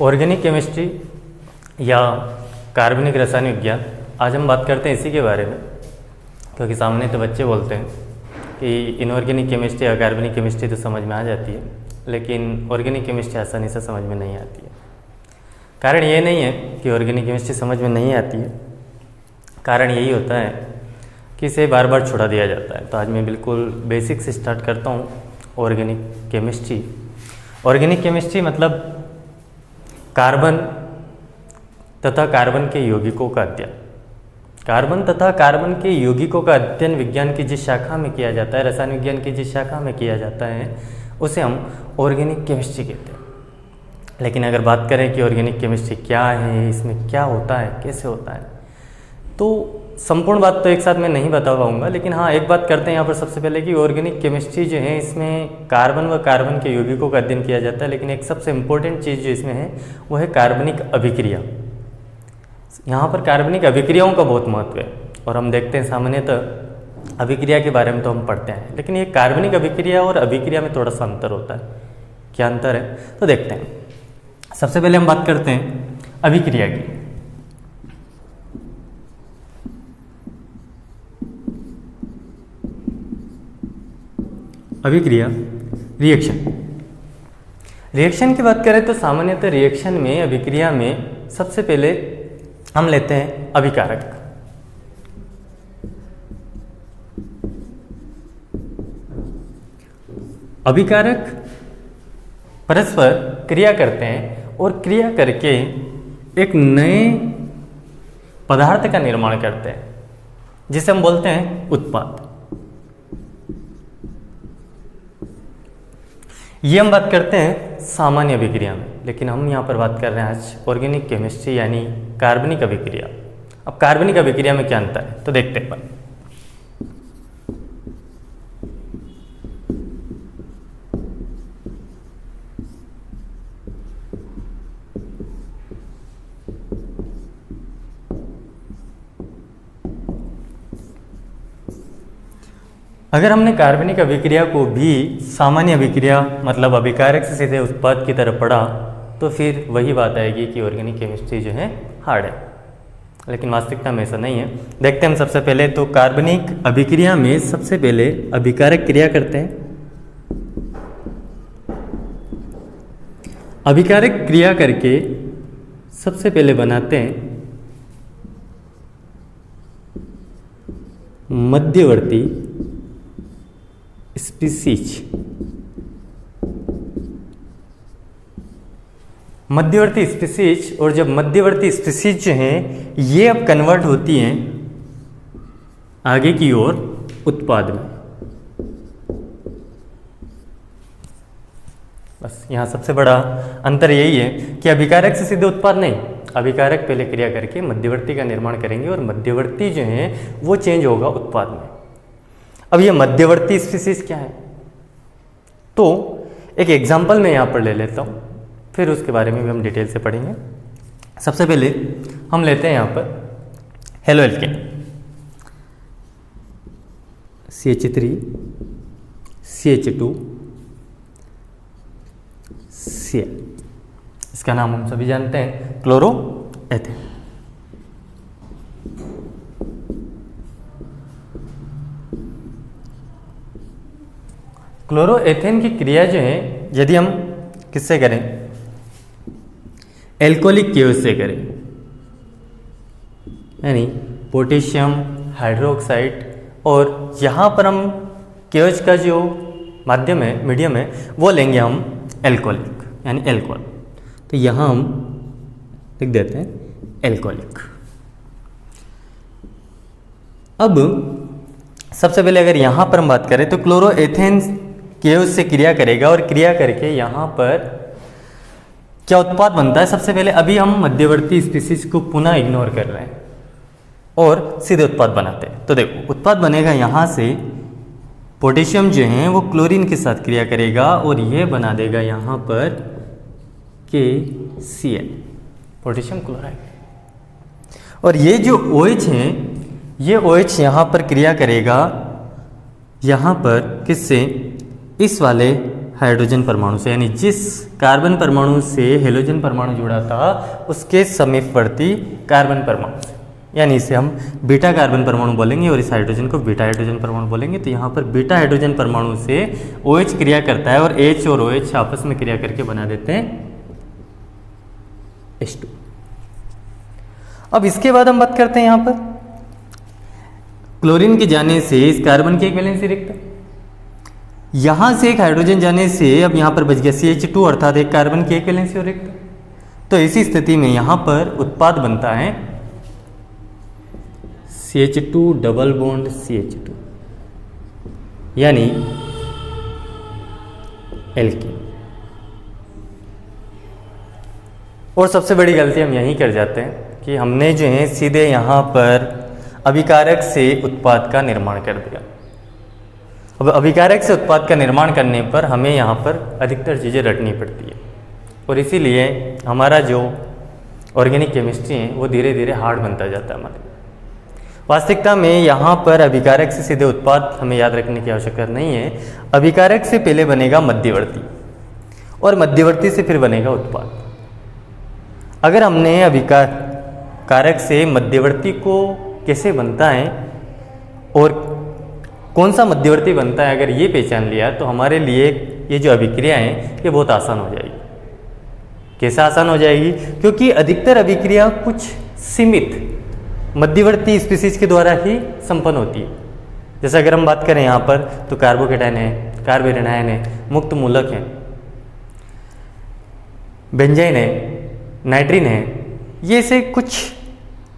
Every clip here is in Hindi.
ऑर्गेनिक केमिस्ट्री या कार्बनिक रासायनिक विज्ञान, आज हम बात करते हैं इसी के बारे में, क्योंकि सामने तो बच्चे बोलते हैं कि इनऑर्गेनिक केमिस्ट्री या कार्बनिक केमिस्ट्री तो समझ में आ जाती है, लेकिन ऑर्गेनिक केमिस्ट्री आसानी से समझ में नहीं आती है। कारण ये नहीं है कि ऑर्गेनिक केमिस्ट्री समझ में नहीं आती है, कारण यही होता है कि इसे बार बार छुड़ा दिया जाता है। तो आज मैं बिल्कुल बेसिक से स्टार्ट करता हूँ ऑर्गेनिक केमिस्ट्री। ऑर्गेनिक केमिस्ट्री मतलब कार्बन तथा कार्बन के यौगिकों का अध्ययन। कार्बन तथा कार्बन के यौगिकों का अध्ययन विज्ञान की जिस शाखा में किया जाता है, रसायन विज्ञान की जिस शाखा में किया जाता है, उसे हम ऑर्गेनिक केमिस्ट्री कहते हैं। लेकिन अगर बात करें कि ऑर्गेनिक केमिस्ट्री क्या है, इसमें क्या होता है, कैसे होता है, तो संपूर्ण बात तो एक साथ मैं नहीं बता पाऊंगा। लेकिन हाँ, एक बात करते हैं यहाँ पर सबसे पहले कि ऑर्गेनिक केमिस्ट्री जो है, इसमें कार्बन व कार्बन के यौगिकों का अध्ययन किया जाता है। लेकिन एक सबसे इम्पोर्टेंट चीज़ जो इसमें है वो है कार्बनिक अभिक्रिया। यहाँ पर कार्बनिक अभिक्रियाओं का बहुत महत्व है, और हम देखते हैं सामान्यतः अभिक्रिया के बारे में तो हम पढ़ते हैं, लेकिन ये कार्बनिक अभिक्रिया और अभिक्रिया में थोड़ा सा अंतर होता है। क्या अंतर है तो देखते हैं। सबसे पहले हम बात करते हैं अभिक्रिया की। अभिक्रिया रिएक्शन की बात करें तो सामान्यतः रिएक्शन में, अभिक्रिया में सबसे पहले हम लेते हैं अभिकारक। अभिकारक परस्पर क्रिया करते हैं और क्रिया करके एक नए पदार्थ का निर्माण करते हैं, जिसे हम बोलते हैं उत्पाद। ये हम बात करते हैं सामान्य अभिक्रिया में, लेकिन हम यहाँ पर बात कर रहे हैं आज ऑर्गेनिक केमिस्ट्री यानी कार्बनिक अभिक्रिया। अब कार्बनिक अभिक्रिया में क्या अंतर है तो देखते हैं। अगर हमने कार्बनिक अभिक्रिया को भी सामान्य अभिक्रिया मतलब अभिकारक से सीधे उत्पाद की तरफ पढ़ा, तो फिर वही बात आएगी कि ऑर्गेनिक केमिस्ट्री जो है हार्ड है। लेकिन वास्तविकता में ऐसा नहीं है। देखते हैं हम सबसे पहले तो कार्बनिक अभिक्रिया में सबसे पहले अभिकारक क्रिया करते हैं। अभिकारक क्रिया करके सबसे पहले बनाते हैं मध्यवर्ती स्पीसीज। मध्यवर्ती स्पीसीज, और जब मध्यवर्ती स्पीसीज जो हैं ये अब कन्वर्ट होती हैं आगे की ओर उत्पाद में। बस यहाँ सबसे बड़ा अंतर यही है कि अभिकारक से सीधे उत्पाद नहीं, अभिकारक पहले क्रिया करके मध्यवर्ती का निर्माण करेंगे और मध्यवर्ती जो है वो चेंज होगा उत्पाद में। अब ये मध्यवर्ती स्पीसीज क्या है, तो एक एग्जांपल मैं यहाँ पर ले लेता हूँ, फिर उसके बारे में भी हम डिटेल से पढ़ेंगे। सबसे पहले हम लेते हैं यहाँ पर halo alkane CH3 CH2 Cl। इसका नाम हम सभी जानते हैं क्लोरोएथेन। क्लोरोएथेन की क्रिया जो है यदि हम किससे करें, एल्कोहलिक केओस से करें, यानी पोटेशियम हाइड्रोक्साइड, और यहाँ पर हम केओस का जो माध्यम है, मीडियम है, वो लेंगे हम एल्कोहलिक यानी एल्कोहल। तो यहाँ हम लिख देते हैं एल्कोहलिक। अब सबसे पहले अगर यहाँ पर हम बात करें तो क्लोरोएथेन केओस से क्रिया करेगा और क्रिया करके यहाँ पर क्या उत्पाद बनता है। सबसे पहले अभी हम मध्यवर्ती स्पीसीज को पुनः इग्नोर कर रहे हैं और सीधे उत्पाद बनाते हैं। तो देखो उत्पाद बनेगा, यहाँ से पोटेशियम जो है वो क्लोरीन के साथ क्रिया करेगा और ये बना देगा यहाँ पर KCl, पोटेशियम क्लोराइड। और ये जो OH है, ये OH यहाँ पर क्रिया करेगा यहाँ पर किससे, इस वाले हाइड्रोजन परमाणु से, यानी जिस कार्बन परमाणु से हेलोजन परमाणु जुड़ा था उसके समीपवर्ती कार्बन परमाणु से, यानी इसे हम बीटा कार्बन परमाणु बोलेंगे और इस हाइड्रोजन को बीटा हाइड्रोजन परमाणु बोलेंगे। तो यहाँ पर बीटा हाइड्रोजन परमाणु से OH क्रिया करता है और H और OH आपस में क्रिया करके बना देते हैं H2। अब इसके बाद हम बात करते हैं यहाँ पर क्लोरीन के जाने से इस कार्बन की एक वैलेंसी रिक्त, यहां से एक हाइड्रोजन जाने से अब यहां पर बच गया CH2 अर्थात एक कार्बन की एक वैलेंसी और रिक्त। तो इसी स्थिति में यहां पर उत्पाद बनता है CH2 डबल बॉन्ड CH2 यानी एल्कीन। और सबसे बड़ी गलती हम यही कर जाते हैं कि हमने जो है सीधे यहाँ पर अभिकारक से उत्पाद का निर्माण कर दिया। अब अभिकारक से उत्पाद का निर्माण करने पर हमें यहाँ पर अधिकतर चीज़ें रटनी पड़ती है और इसीलिए हमारा जो ऑर्गेनिक केमिस्ट्री है वो धीरे धीरे हार्ड बनता जाता है हमारे। वास्तविकता में यहाँ पर अभिकारक से सीधे उत्पाद हमें याद रखने की आवश्यकता नहीं है। अभिकारक से पहले बनेगा मध्यवर्ती और मध्यवर्ती से फिर बनेगा उत्पाद। अगर हमने अभिकारक से मध्यवर्ती को कैसे बनता है और कौन सा मध्यवर्ती बनता है अगर ये पहचान लिया तो हमारे लिए ये जो अभिक्रिया है ये बहुत आसान हो जाएगी। कैसे आसान हो जाएगी? क्योंकि अधिकतर अभिक्रिया कुछ सीमित मध्यवर्ती स्पीसीज के द्वारा ही संपन्न होती है। जैसे अगर हम बात करें यहाँ पर तो कार्बोकेटायन है, कार्बेरेनायन है, मुक्त मूलक है, बेंजाइन है, नाइट्रीन है, ये से कुछ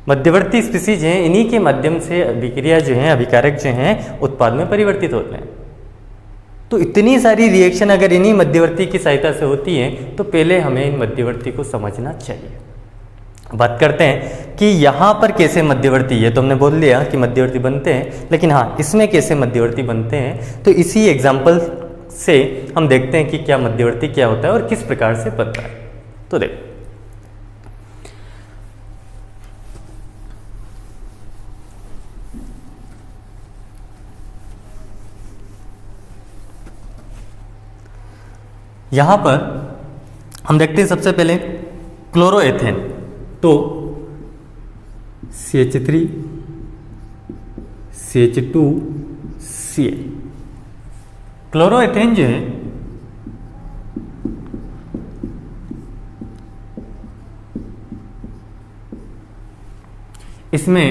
मध्यवर्ती स्पीसीज हैं। इन्हीं के माध्यम से अभिक्रिया जो है अभिकारक जो हैं उत्पाद में परिवर्तित होते हैं। तो इतनी सारी रिएक्शन अगर इन्हीं मध्यवर्ती की सहायता से होती है तो पहले हमें इन मध्यवर्ती को समझना चाहिए। बात करते हैं कि यहाँ पर कैसे मध्यवर्ती, ये तो हमने बोल लिया कि मध्यवर्ती बनते हैं, लेकिन हाँ इसमें कैसे मध्यवर्ती बनते हैं तो इसी एग्जाम्पल से हम देखते हैं कि क्या मध्यवर्ती क्या होता है और किस प्रकार से बनता है। तो देखो यहाँ पर हम देखते हैं सबसे पहले क्लोरोएथेन। तो CH3 CH2 Cl क्लोरोएथेन जो है इसमें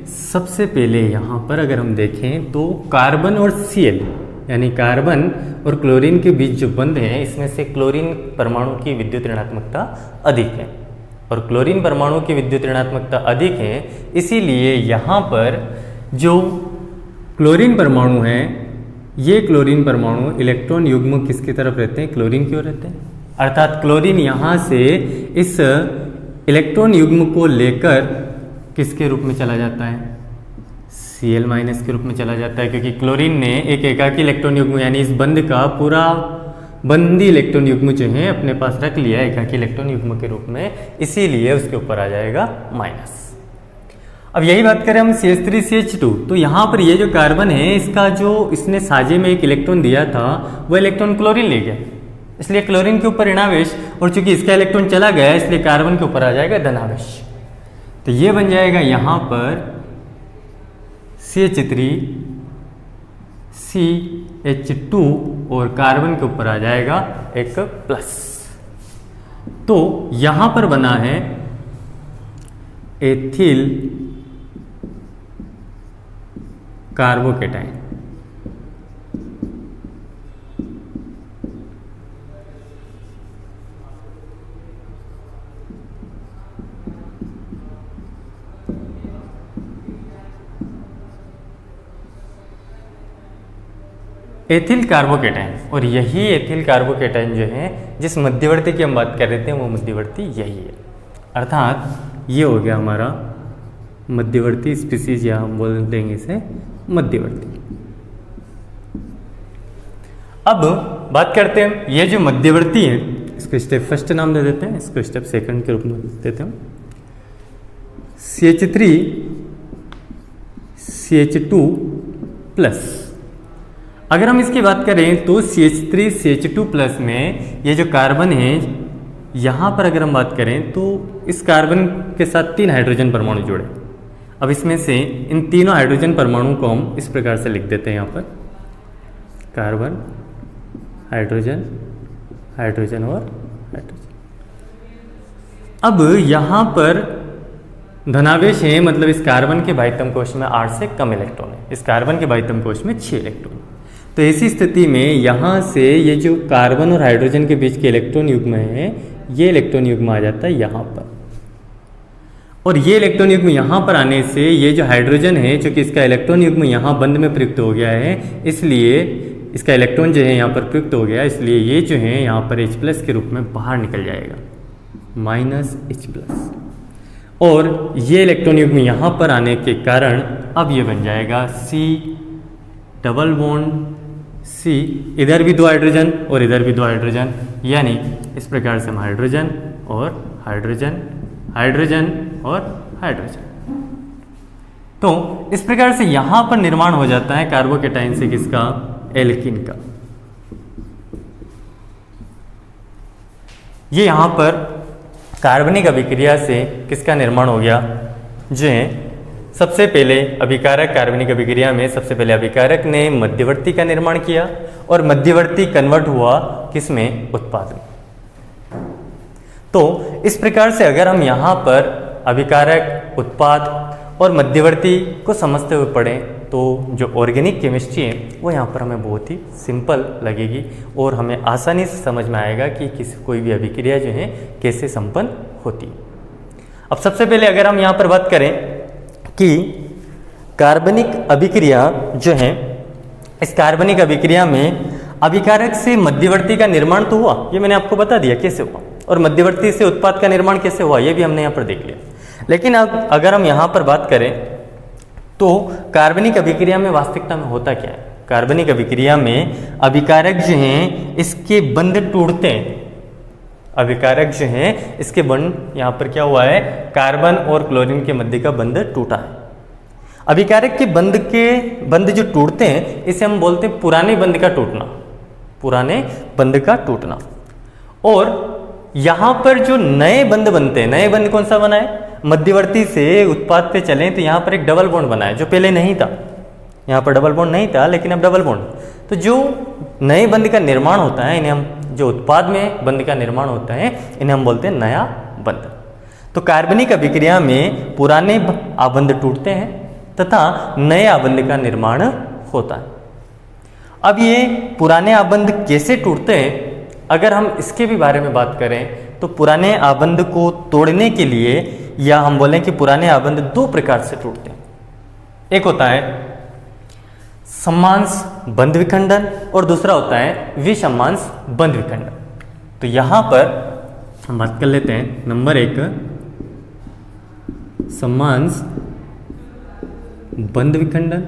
सबसे पहले यहाँ पर अगर हम देखें तो कार्बन और Cl यानी कार्बन और क्लोरीन के बीच जो बंध है इसमें से क्लोरीन परमाणु की विद्युत ऋणात्मकता अधिक है और क्लोरीन परमाणु की विद्युत ऋणात्मकता अधिक है। इसीलिए यहाँ पर जो क्लोरीन परमाणु है ये क्लोरीन परमाणु इलेक्ट्रॉन युग्म किसकी तरफ रहते हैं? क्लोरीन की ओर रहते हैं। अर्थात क्लोरीन यहाँ से इस इलेक्ट्रॉन युग्म को लेकर किसके रूप में चला जाता है? Cl माइनस के रूप में चला जाता है, क्योंकि क्लोरीन ने एक एकाकी इलेक्ट्रॉन युग्म यानी इस बंध का पूरा बंदी इलेक्ट्रॉन युग्म जो है अपने पास रख लिया एकाकी इलेक्ट्रॉन युग्म के रूप में, इसीलिए उसके ऊपर आ जाएगा माइनस। अब यही बात करें हम CH3 CH2 तो यहाँ पर ये जो कार्बन है इसका जो इसने साझे में एक इलेक्ट्रॉन दिया था वो इलेक्ट्रॉन क्लोरीन ले गया, इसलिए क्लोरीन के ऊपर ऋणावेश और चूंकि इसका इलेक्ट्रॉन चला गया इसलिए कार्बन के ऊपर आ जाएगा धनावेश। तो ये बन जाएगा यहाँ पर CH3 CH2 और कार्बन के ऊपर आ जाएगा एक प्लस। तो यहां पर बना है एथिल कार्बोकेटाइन। एथिल कार्बोकेटाइन, और यही एथिल कार्बोकेटाइन जो है जिस मध्यवर्ती की हम बात कर रहे थे वो मध्यवर्ती यही है। अर्थात ये हो गया हमारा मध्यवर्ती स्पीसीज, या हम बोल देंगे इसे मध्यवर्ती। अब बात करते हैं ये जो मध्यवर्ती है इसको स्टेप फर्स्ट नाम दे देते हैं, इसको स्टेप सेकंड के रूप में देते हैं। CH3 CH2 plus. अगर हम इसकी बात करें तो CH3 CH2 प्लस में ये जो कार्बन है यहाँ पर अगर हम बात करें तो इस कार्बन के साथ 3 हाइड्रोजन परमाणु जुड़े। अब इसमें से इन तीनों हाइड्रोजन परमाणु को हम इस प्रकार से लिख देते हैं यहाँ पर कार्बन, हाइड्रोजन, हाइड्रोजन और हाइड्रोजन। अब यहाँ पर धनावेश है, मतलब इस कार्बन के भाइतम कोश में 8 से कम इलेक्ट्रॉन है, इस कार्बन के भाइतम कोश में 6 इलेक्ट्रॉन। तो ऐसी स्थिति में यहाँ से ये जो कार्बन और हाइड्रोजन के बीच के इलेक्ट्रॉन युग्म है, ये इलेक्ट्रॉन युग्म आ जाता है यहाँ पर, और ये इलेक्ट्रॉन युग्म यहाँ पर आने से ये जो हाइड्रोजन है, चूंकि इसका इलेक्ट्रॉन युग्म यहाँ बंध में प्रयुक्त हो गया है, इसलिए इसका इलेक्ट्रॉन जो है यहाँ पर प्रयुक्त हो गया, इसलिए ये जो है यहाँ पर H+ के रूप में बाहर निकल जाएगा, -H+। और ये इलेक्ट्रॉन युग्म यहाँ पर आने के कारण अब ये बन जाएगा C डबल बॉन्ड C, इधर भी 2 हाइड्रोजन और इधर भी 2 हाइड्रोजन, यानी इस प्रकार से हम हाइड्रोजन और हाइड्रोजन, हाइड्रोजन और हाइड्रोजन। तो इस प्रकार से यहाँ पर निर्माण हो जाता है कार्बोकेटाइन से किसका, एल्कीन का। ये यहाँ पर कार्बनिक अभिक्रिया से किसका निर्माण हो गया, जो है सबसे पहले अभिकारक, कार्बनिक अभिक्रिया में सबसे पहले अभिकारक ने मध्यवर्ती का निर्माण किया और मध्यवर्ती कन्वर्ट हुआ किसमें, उत्पाद में। तो इस प्रकार से अगर हम यहाँ पर अभिकारक, उत्पाद और मध्यवर्ती को समझते हुए पढ़ें तो जो ऑर्गेनिक केमिस्ट्री है वो यहाँ पर हमें बहुत ही सिंपल लगेगी और हमें आसानी से समझ में आएगा कि कोई भी अभिक्रिया जो है कैसे संपन्न होती है। अब सबसे पहले अगर हम यहाँ पर बात करें कि कार्बनिक अभिक्रिया जो है, इस कार्बनिक अभिक्रिया में अभिकारक से मध्यवर्ती का निर्माण तो हुआ, ये मैंने आपको बता दिया कैसे हुआ, और मध्यवर्ती से उत्पाद का निर्माण कैसे हुआ ये भी हमने यहाँ पर देख लिया। लेकिन अब अगर हम यहाँ पर बात करें तो कार्बनिक अभिक्रिया में वास्तविकता में होता क्या है, कार्बनिक अभिक्रिया में अभिकारक जो हैं इसके बंध टूटते हैं, अभिकारक जो है इसके बंध, यहाँ पर क्या हुआ है, कार्बन और क्लोरीन के मध्य का बंध टूटा है। अभिकारक के बंध जो टूटते हैं इसे हम बोलते हैं पुराने बंध का टूटना, पुराने बंध का टूटना। और यहाँ पर जो नए बंध बनते हैं, नए बंध कौन सा बना है, मध्यवर्ती से उत्पाद पे चलें तो यहाँ पर एक डबल बॉन्ड बना है जो पहले नहीं था, यहाँ पर डबल बॉन्ड नहीं था लेकिन अब डबल बॉन्ड। तो जो नए बंध का निर्माण होता है इन्हें हम, जो उत्पाद में बंध का निर्माण होता है इन्हें हम बोलते हैं नया बंध। तो कार्बनिक अभिक्रिया में पुराने आबंध टूटते हैं तथा नए आबंध का निर्माण होता है। अब ये पुराने आबंध कैसे टूटते हैं, अगर हम इसके भी बारे में बात करें तो पुराने आबंध को तोड़ने के लिए, या हम बोलें कि पुराने आबंध 2 प्रकार से टूटते हैं। एक होता है सम्मांश बंध विखंडन और दूसरा होता है विसम्मांश बंध विखंडन। तो यहां पर हम बात कर लेते हैं नंबर 1 सम्मांश बंध विखंडन,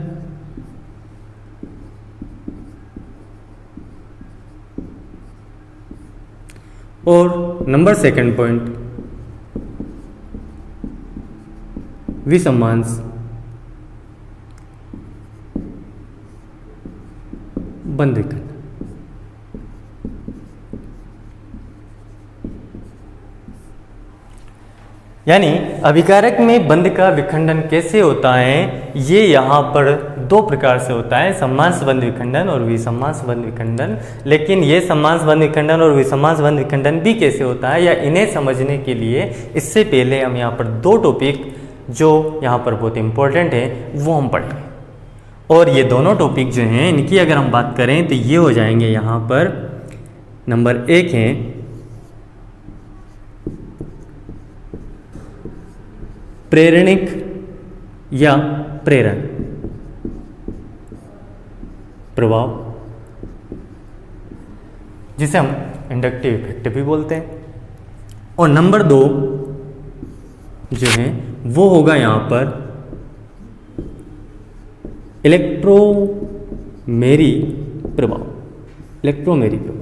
और नंबर 2 पॉइंट विसम्मांश बंध विखंडन। यानी अभिकारक में बंध का विखंडन कैसे होता है, ये यहाँ पर 2 प्रकार से होता है, सम्मांश बंध विखंडन और विसम्मांश बंध विखंडन। लेकिन ये सम्मांश बंध विखंडन और विसम्मांश बंध विखंडन भी कैसे होता है, या इन्हें समझने के लिए इससे पहले हम यहाँ पर 2 टॉपिक जो यहाँ पर बहुत इंपॉर्टेंट है वो हम पढ़ेंगे। और ये दोनों टॉपिक जो हैं इनकी अगर हम बात करें तो ये हो जाएंगे यहाँ पर नंबर 1 है प्रेरणिक या प्रेरण प्रभाव, जिसे हम इंडक्टिव इफेक्ट भी बोलते हैं। और नंबर 2 जो है वो होगा यहाँ पर इलेक्ट्रोमेरी प्रभाव, इलेक्ट्रोमेरी प्रभाव।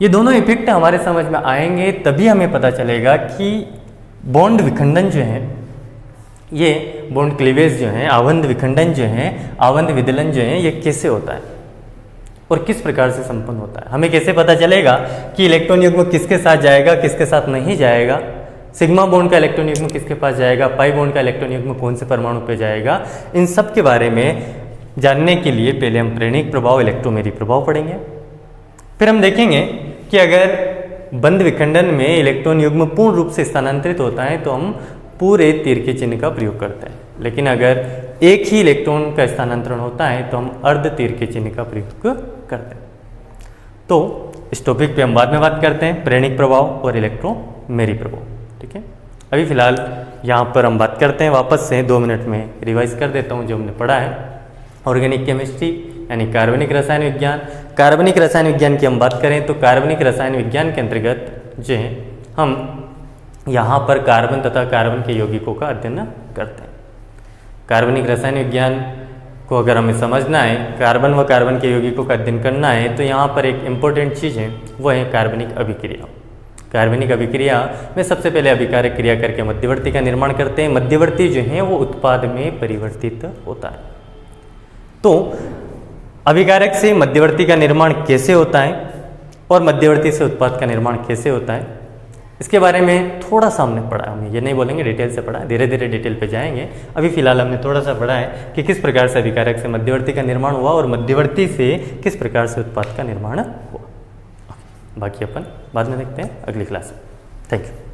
ये दोनों इफेक्ट हमारे समझ में आएंगे तभी हमें पता चलेगा कि बॉन्ड विखंडन जो है ये बॉन्ड क्लीवेज जो है, आवंध विखंडन जो है, आवंध विदलन जो है, ये कैसे होता है और किस प्रकार से संपन्न होता है। हमें कैसे पता चलेगा कि इलेक्ट्रॉन युग्म किसके साथ जाएगा, किसके साथ नहीं जाएगा, सिग्मा बॉन्ड का इलेक्ट्रॉन युग्म किसके पास जाएगा, पाई बॉन्ड का इलेक्ट्रॉन युग्म कौन से परमाणु पे जाएगा, इन सब के बारे में जानने के लिए पहले हम प्रेरणिक प्रभाव, इलेक्ट्रोमेरी प्रभाव पढ़ेंगे। फिर हम देखेंगे कि अगर बंद विखंडन में इलेक्ट्रॉन युग्म पूर्ण रूप से स्थानांतरित होता है तो हम पूरे तीर के चिन्ह का प्रयोग करते हैं, लेकिन अगर एक ही इलेक्ट्रॉन का स्थानांतरण होता है तो हम अर्ध तीर के चिन्ह का प्रयोग करते हैं। तो इस टॉपिक पे हम बाद में बात करते हैं, प्रेरणिक प्रभाव और इलेक्ट्रोमेरी प्रभाव। ठीक है, अभी फिलहाल यहाँ पर हम बात करते हैं, वापस से 2 मिनट में रिवाइज कर देता हूँ जो हमने पढ़ा है। ऑर्गेनिक केमिस्ट्री यानी कार्बनिक रसायन विज्ञान। कार्बनिक रसायन विज्ञान की हम बात करें तो कार्बनिक रसायन विज्ञान के अंतर्गत जो है हम यहाँ पर कार्बन तथा कार्बन के यौगिकों का अध्ययन करते हैं। कार्बनिक रसायन विज्ञान को अगर हमें समझना है, कार्बन व कार्बन के यौगिकों का अध्ययन करना है, तो यहाँ पर एक इम्पोर्टेंट चीज़ है, वो है कार्बनिक अभिक्रिया। कार्बनिक अभिक्रिया में सबसे पहले अभिकारक क्रिया करके मध्यवर्ती का निर्माण करते हैं। मध्यवर्ती जो है वो उत्पाद में परिवर्तित होता है। तो अभिकारक से मध्यवर्ती का निर्माण कैसे होता है और मध्यवर्ती से उत्पाद का निर्माण कैसे होता है, इसके बारे में थोड़ा सा हमने पढ़ा है। हम ये नहीं बोलेंगे डिटेल से पढ़ा है, धीरे धीरे डिटेल पे जाएंगे। अभी फिलहाल हमने थोड़ा सा पढ़ा है कि किस प्रकार से अभिकारक से मध्यवर्ती का निर्माण हुआ और मध्यवर्ती से किस प्रकार से उत्पाद का निर्माण हुआ। बाकी अपन बाद में देखते हैं अगली क्लास में। Thank you.